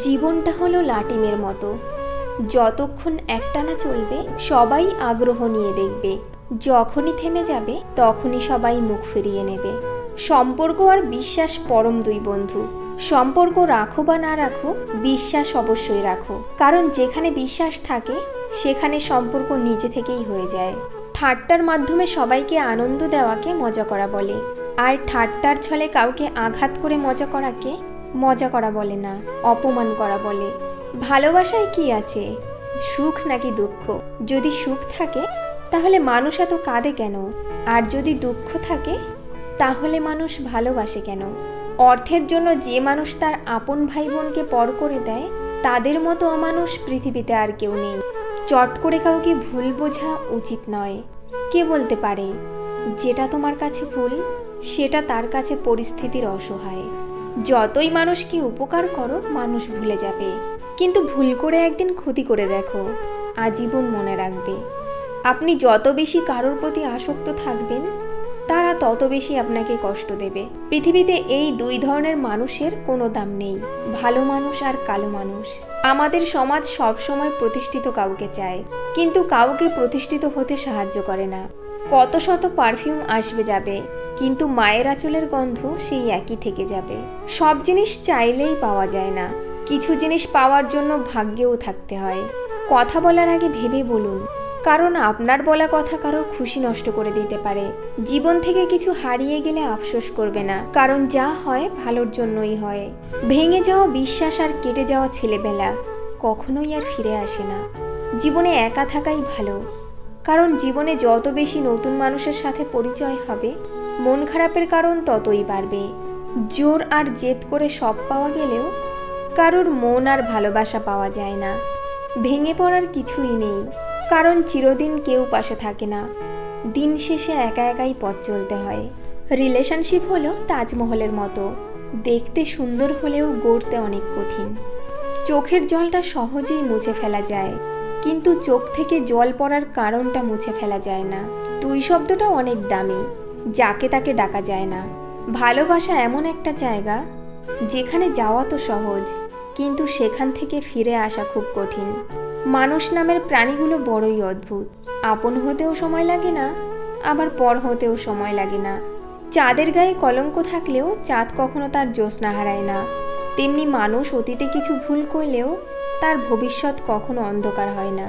জীবনটা হলো লাটিমের মতো, যতক্ষণ একটানা চলবে সবাই আগ্রহ নিয়ে দেখবে, যখনই থেমে যাবে তখনই সবাই মুখ ফিরিয়ে নেবে। সম্পর্ক আর বিশ্বাস পরম দুই বন্ধু। সম্পর্ক রাখো বা না রাখো, বিশ্বাস অবশ্যই রাখো, কারণ যেখানে বিশ্বাস থাকে সেখানে সম্পর্ক নিজে থেকেই হয়ে যায়। ঠাট্টার মাধ্যমে সবাইকে আনন্দ দেওয়াকে মজা করা বলে, আর ঠাট্টার ছলে কাউকে আঘাত করে মজা করাকে মজা করা বলে না, অপমান করা বলে। ভালোবাসায় কি আছে, সুখ নাকি দুঃখ? যদি সুখ থাকে তাহলে মানুষ এত কাঁদে কেন? আর যদি দুঃখ থাকে তাহলে মানুষ ভালোবাসে কেন? অর্থের জন্য যে মানুষ তার আপন ভাই বোনকে পর করে দেয়, তাদের মতো অমানুষ পৃথিবীতে আর কেউ নেই। চট করে কাউকে ভুল বোঝা উচিত নয়। কে বলতে পারে যেটা তোমার কাছে ভুল সেটা তার কাছে পরিস্থিতির অসহায়। যতই মানুষকে উপকার করো মানুষ ভুলে যাবে, কিন্তু ভুল করে একদিন ক্ষতি করে দেখো, আজীবন মনে রাখবে। আপনি যত বেশি কারোর প্রতি আসক্ত থাকবেন তারা তত বেশি আপনাকে কষ্ট দেবে। পৃথিবীতে এই দুই ধরনের মানুষের কোনো দাম নেই, ভালো মানুষ আর কালো মানুষ। আমাদের সমাজ সবসময় প্রতিষ্ঠিত কাউকে চায়, কিন্তু কাউকে প্রতিষ্ঠিত হতে সাহায্য করে না। কত শত পারফিউম আসবে যাবে, কিন্তু মায়ের আঁচলের গন্ধ সেই একই থেকে যাবে। সব জিনিস চাইলেই পাওয়া যায় না, কিছু জিনিস পাওয়ার জন্য ভাগ্যেও থাকতে হয়। কথা বলার আগে ভেবে বলুন, কারণ আপনার বলা কথা কারোর খুশি নষ্ট করে দিতে পারে। জীবন থেকে কিছু হারিয়ে গেলে আফসোস করবে না, কারণ যা হয় ভালোর জন্যই হয়। ভেঙে যাওয়া বিশ্বাস আর কেটে যাওয়া ছেলেবেলা কখনোই আর ফিরে আসে না। জীবনে একা থাকাই ভালো, কারণ জীবনে যত বেশি নতুন মানুষের সাথে পরিচয় হবে মন খারাপের কারণ ততই বাড়বে। জোর আর জেদ করে সব পাওয়া গেলেও কারোর মন আর ভালোবাসা পাওয়া যায় না। ভেঙে পড়ার কিছুই নেই, কারণ চিরদিন কেউ পাশে থাকে না। দিন শেষে একা একাই পথ চলতে হয়। রিলেশনশিপ হলো তাজমহলের মতো, দেখতে সুন্দর হলেও গড়তে অনেক কঠিন। চোখের জলটা সহজেই মুছে ফেলা যায়, কিন্তু চোখ থেকে জল পড়ার কারণটা মুছে ফেলা যায় না। তুই শব্দটা অনেক দামি, যাকে তাকে ডাকা যায় না। ভালোবাসা এমন একটা জায়গা যেখানে যাওয়া তো সহজ, কিন্তু সেখান থেকে ফিরে আসা খুব কঠিন। মানুষ নামের প্রাণীগুলো বড়ই অদ্ভুত, আপন হতেও সময় লাগে না, আবার পর হতেও সময় লাগে না। চাঁদের গায়ে কলঙ্ক থাকলেও চাঁদ কখনো তার জ্যোৎস্না হারায় না, তেমনি মানুষ অতীতে কিছু ভুল করলেও তার ভবিষ্যৎ কখনো অন্ধকার হয় না।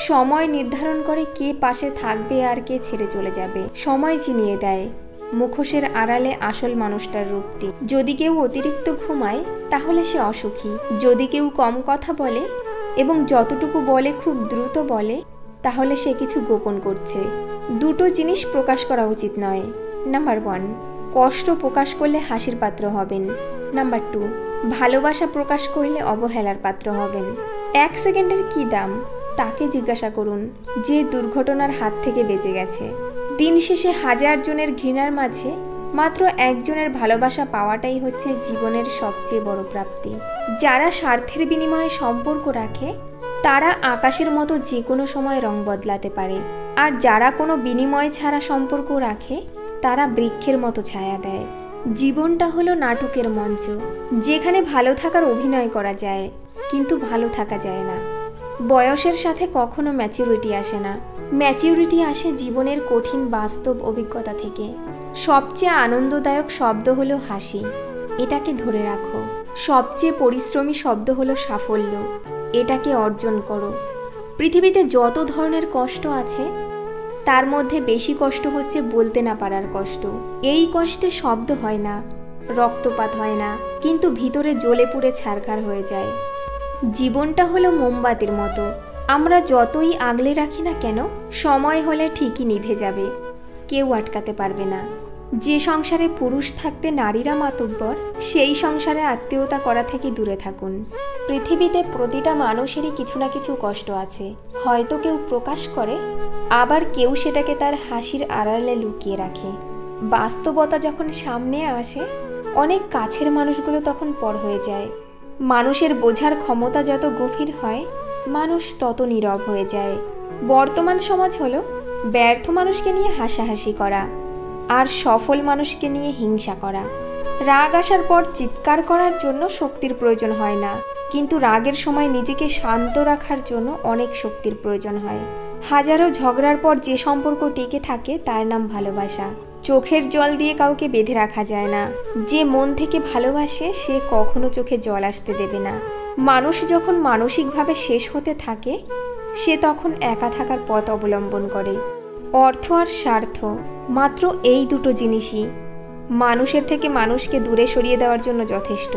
সময় নির্ধারণ করে কে পাশে থাকবে আর কে ছেড়ে চলে যাবে। সময় চিনিয়ে দেয় মুখোশের আড়ালে আসল মানুষটার রূপটি। যদি কেউ অতিরিক্ত ঘুমায় তাহলে সে অসুখী, যদি কেউ কম কথা বলে এবং যতটুকু বলে খুব দ্রুত বলে তাহলে সে কিছু গোপন করছে। দুটো জিনিস প্রকাশ করা উচিত নয়। নাম্বার 1, কষ্ট প্রকাশ করলে হাসির পাত্র হবেন। নাম্বার 2, ভালোবাসা প্রকাশ করলে অবহেলার পাত্র হবেন। 1 সেকেন্ডের কি দাম তাকে জিজ্ঞাসা করুন যে দুর্ঘটনার হাত থেকে বেঁচে গেছে। দিন শেষে হাজার জনের ঘৃণার মাঝে মাত্র একজনের ভালোবাসা পাওয়াটাই হচ্ছে জীবনের সবচেয়ে বড় প্রাপ্তি। যারা স্বার্থের বিনিময়ে সম্পর্ক রাখে তারা আকাশের মতো যে কোনো সময় রং বদলাতে পারে, আর যারা কোনো বিনিময় ছাড়া সম্পর্ক রাখে তারা বৃক্ষের মতো ছায়া দেয়। জীবনটা হলো নাটকের মঞ্চ, যেখানে ভালো থাকার অভিনয় করা যায় কিন্তু ভালো থাকা যায় না। বয়সের সাথে কখনো ম্যাচিউরিটি আসে না, ম্যাচিউরিটি আসে জীবনের কঠিন বাস্তব অভিজ্ঞতা থেকে। সবচেয়ে আনন্দদায়ক শব্দ হলো হাসি, এটাকে ধরে রাখো। সবচেয়ে পরিশ্রমী শব্দ হলো সাফল্য, এটাকে অর্জন করো। পৃথিবীতে যত ধরনের কষ্ট আছে তার মধ্যে বেশি কষ্ট হচ্ছে বলতে না পারার কষ্ট। এই কষ্টে শব্দ হয় না, রক্তপাত হয় না, কিন্তু ভিতরে জ্বলে পুড়ে ছারখার হয়ে যায়। জীবনটা হলো মোমবাতির মতো, আমরা যতই আগলে রাখি না কেন সময় হলে ঠিকই নিভে যাবে, কেউ আটকাতে পারবে না। যে সংসারে পুরুষ থাকতে নারীরা মাতব্বর, সেই সংসারে আত্মীয়তা করা থেকে দূরে থাকুন। পৃথিবীতে প্রতিটা মানুষেরই কিছু না কিছু কষ্ট আছে, হয়তো কেউ প্রকাশ করে, আবার কেউ সেটাকে তার হাসির আড়ালে লুকিয়ে রাখে। বাস্তবতা যখন সামনে আসে অনেক কাছের মানুষগুলো তখন পর হয়ে যায়। মানুষের বোঝার ক্ষমতা যত গভীর হয় মানুষ তত নীরব হয়ে যায়। বর্তমান সমাজ হলো ব্যর্থ মানুষকে নিয়ে হাসাহাসি করা আর সফল মানুষকে নিয়ে হিংসা করা। রাগ আসার পর চিৎকার করার জন্য শক্তির প্রয়োজন হয় না, কিন্তু রাগের সময় নিজেকে শান্ত রাখার জন্য অনেক শক্তির প্রয়োজন হয়। হাজারো ঝগড়ার পর যে সম্পর্ক টিকে থাকে তার নাম ভালোবাসা। চোখের জল দিয়ে কাউকে বেঁধে রাখা যায় না। যে মন থেকে ভালোবাসে সে কখনো চোখে জল আসতে দেবে না। মানুষ যখন মানসিকভাবে শেষ হতে থাকে সে তখন একা থাকার পথ অবলম্বন করে। অর্থ আর স্বার্থ, মাত্র এই দুটো জিনিসই মানুষের থেকে মানুষকে দূরে সরিয়ে দেওয়ার জন্য যথেষ্ট।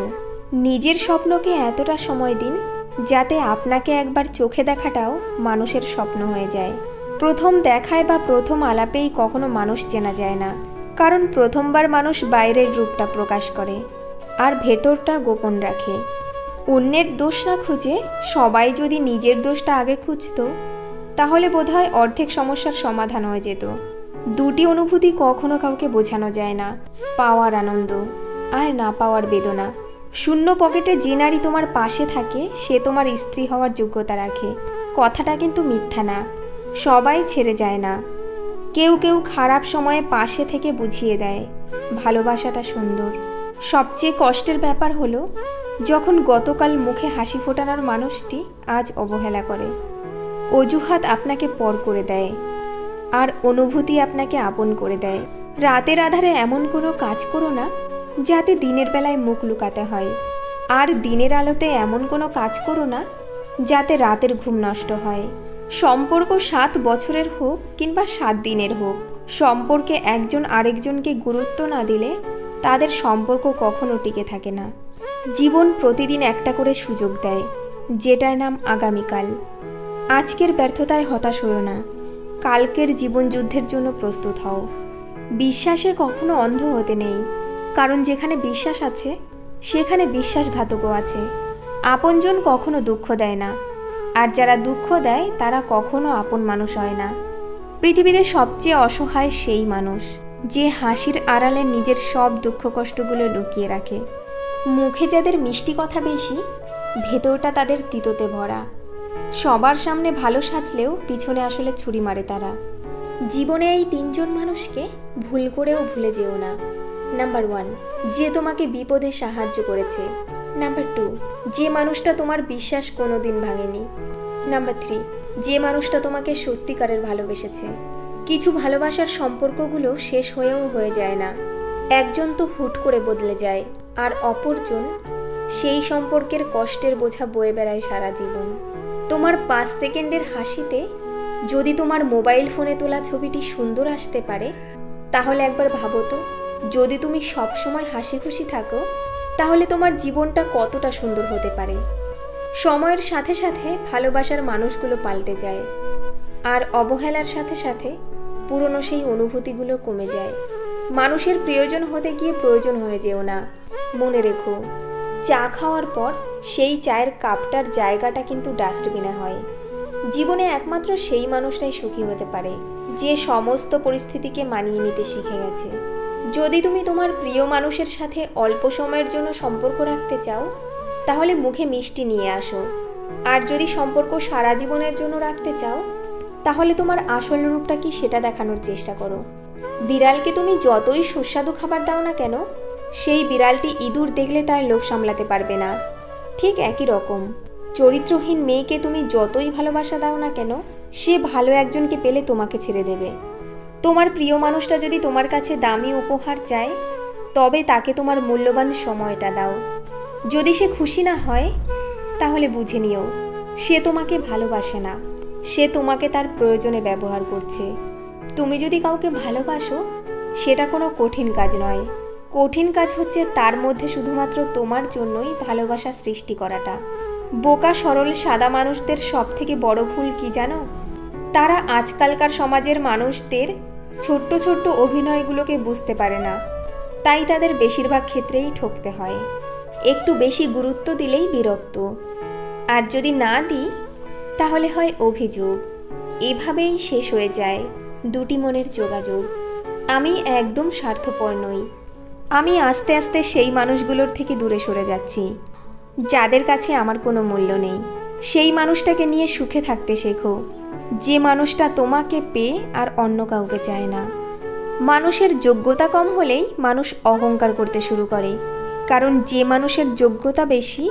নিজের স্বপ্নকে এতটা সময় দিন যাতে আপনাকে একবার চোখে দেখাটাও মানুষের স্বপ্ন হয়ে যায়। প্রথম দেখায় বা প্রথম আলাপেই কখনো মানুষ চেনা যায় না, কারণ প্রথমবার মানুষ বাইরের রূপটা প্রকাশ করে আর ভেতরটা গোপন রাখে। অন্যের দোষ না খুঁজে সবাই যদি নিজের দোষটা আগে খুঁজতো তাহলে বোধহয় অর্ধেক সমস্যার সমাধান হয়ে যেত। দুটি অনুভূতি কখনো কাউকে বোঝানো যায় না, পাওয়ার আনন্দ আর না পাওয়ার বেদনা। শূন্য পকেটে যে নারী তোমার পাশে থাকে সে তোমার স্ত্রী হওয়ার যোগ্যতা রাখে। কথাটা কিন্তু মিথ্যা না, সবাই ছেড়ে যায় না। কেউ কেউ খারাপ সময়ে পাশে থেকে বুঝিয়ে দেয় ভালোবাসাটা সুন্দর। সবচেয়ে কষ্টের ব্যাপার হলো যখন গতকাল মুখে হাসি ফোটানোর মানুষটি আজ অবহেলা করে। অজুহাত আপনাকে পর করে দেয় আর অনুভূতি আপনাকে আপন করে দেয়। রাতের আধারে এমন কোনো কাজ করো না যাতে দিনের বেলায় মুখ লুকাতে হয়, আর দিনের আলোতে এমন কোনো কাজ করো না যাতে রাতের ঘুম নষ্ট হয়। সম্পর্ক 7 বছরের হোক কিংবা 7 দিনের হোক, সম্পর্কে একজন আরেকজনকে গুরুত্ব না দিলে তাদের সম্পর্ক কখনো টিকে থাকে না। জীবন প্রতিদিন একটা করে সুযোগ দেয়, যেটার নাম আগামীকাল। আজকের ব্যর্থতায় হতাশ হও না, কালকের জীবন যুদ্ধের জন্য প্রস্তুত হও। বিশ্বাসে কখনো অন্ধ হতে নেই, কারণ যেখানে বিশ্বাস আছে সেখানে বিশ্বাসঘাতকও আছে। আপনজন কখনো দুঃখ দেয় না, আর যারা দুঃখ দেয় তারা কখনো আপন মানুষ হয় না। পৃথিবীতে সবচেয়ে অসহায় সেই মানুষ যে হাসির আড়ালে নিজের সব দুঃখ কষ্টগুলো লুকিয়ে রাখে। মুখে যাদের মিষ্টি কথা বেশি, ভেতরটা তাদের তিতোতে ভরা। সবার সামনে ভালো সাজলেও পিছনে আসলে ছুরি মারে তারা। জীবনে এই 3 জন মানুষকে ভুল করেও ভুলে যেও না। নাম্বার 1, যে তোমাকে বিপদে সাহায্য করেছে। নাম্বার 2, যে মানুষটা তোমার বিশ্বাস কোনোদিন ভাঙেনি। নাম্বার 3, যে মানুষটা তোমাকে সত্যিকারের ভালোবেসেছে। কিছু ভালোবাসার সম্পর্কগুলো শেষ হয়েও হয়ে যায় না। একজন তো হুট করে বদলে যায়, আর অপরজন সেই সম্পর্কের কষ্টের বোঝা বয়ে বেড়ায় সারা জীবন। তোমার 5 সেকেন্ডের হাসিতে যদি তোমার মোবাইল ফোনে তোলা ছবিটি সুন্দর আসতে পারে, তাহলে একবার ভাবো তো, যদি তুমি সবসময় হাসি খুশি থাকো তাহলে তোমার জীবনটা কতটা সুন্দর হতে পারে। সময়ের সাথে সাথে ভালোবাসার মানুষগুলো পাল্টে যায়, আর অবহেলার সাথে সাথে পুরনো সেই অনুভূতিগুলো কমে যায়। মানুষের প্রিয়জন হতে গিয়ে প্রয়োজন হয়ে যেও না। মনে রেখো, চা খাওয়ার পর সেই চায়ের কাপটার জায়গাটা কিন্তু ডাস্টবিনে হয়। জীবনে একমাত্র সেই মানুষটাই সুখী হতে পারে যে সমস্ত পরিস্থিতিকে মানিয়ে নিতে শিখে গেছে। যদি তুমি তোমার প্রিয় মানুষের সাথে অল্প সময়ের জন্য সম্পর্ক রাখতে চাও তাহলে মুখে মিষ্টি নিয়ে আসো, আর যদি সম্পর্ক সারা জীবনের জন্য রাখতে চাও তাহলে তোমার আসল রূপটা কি সেটা দেখানোর চেষ্টা করো। বিড়ালকে তুমি যতই সুস্বাদু খাবার দাও না কেন, সেই বিড়ালটি ইঁদুর দেখলে তার লোভ সামলাতে পারবে না। ঠিক একই রকম, চরিত্রহীন মেয়েকে তুমি যতই ভালোবাসা দাও না কেন, সে ভালো একজনকে পেলে তোমাকে ছেড়ে দেবে। তোমার প্রিয় মানুষটা যদি তোমার কাছে দামি উপহার চায়, তবে তাকে তোমার মূল্যবান সময়টা দাও। যদি সে খুশি না হয় তাহলে বুঝে নিও সে তোমাকে ভালোবাসে না, সে তোমাকে তার প্রয়োজনে ব্যবহার করছে। তুমি যদি কাউকে ভালোবাসো, সেটা কোনো কঠিন কাজ নয়। কঠিন কাজ হচ্ছে তার মধ্যে শুধুমাত্র তোমার জন্যই ভালোবাসা সৃষ্টি করাটা। বোকা সরল সাদা মানুষদের সবথেকে বড় ভুল কি জানো? তারা আজকালকার সমাজের মানুষদের ছোট্ট ছোট্ট অভিনয়গুলোকে বুঝতে পারে না, তাই তাদের বেশিরভাগ ক্ষেত্রেই ঠকতে হয়। একটু বেশি গুরুত্ব দিলেই বিরক্ত, আর যদি না দিই তাহলে হয় অভিযোগ। এভাবেই শেষ হয়ে যায় দুটি মনের যোগাযোগ। আমি একদম স্বার্থপর নই। আমি আস্তে আস্তে সেই মানুষগুলোর থেকে দূরে সরে যাচ্ছি যাদের কাছে আমার কোনো মূল্য নেই। সেই মানুষটাকে নিয়ে সুখে থাকতে শেখো, যে মানুষটা তোমাকে পেয়ে আর অন্য কাউকে চায় না। মানুষের যোগ্যতা কম হলেই মানুষ অহংকার করতে শুরু করে, কারণ যে মানুষের যোগ্যতা বেশি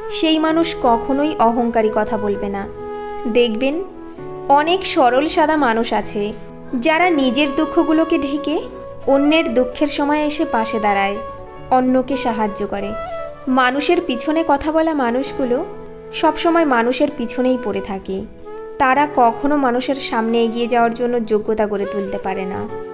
সেই মানুষ কখনোই অহংকারী কথা বলবে না। দেখবেন অনেক সরল সাদা মানুষ আছে যারা নিজের দুঃখগুলোকে ঢেকে অন্যের দুঃখের সময় এসে পাশে দাঁড়ায়, অন্যকে সাহায্য করে। মানুষের পিছনে কথা বলা মানুষগুলো সবসময় মানুষের পিছনেই পড়ে থাকে। তারা কখনো মানুষের সামনে এগিয়ে যাওয়ার জন্য যোগ্যতা গড়ে তুলতে পারে না।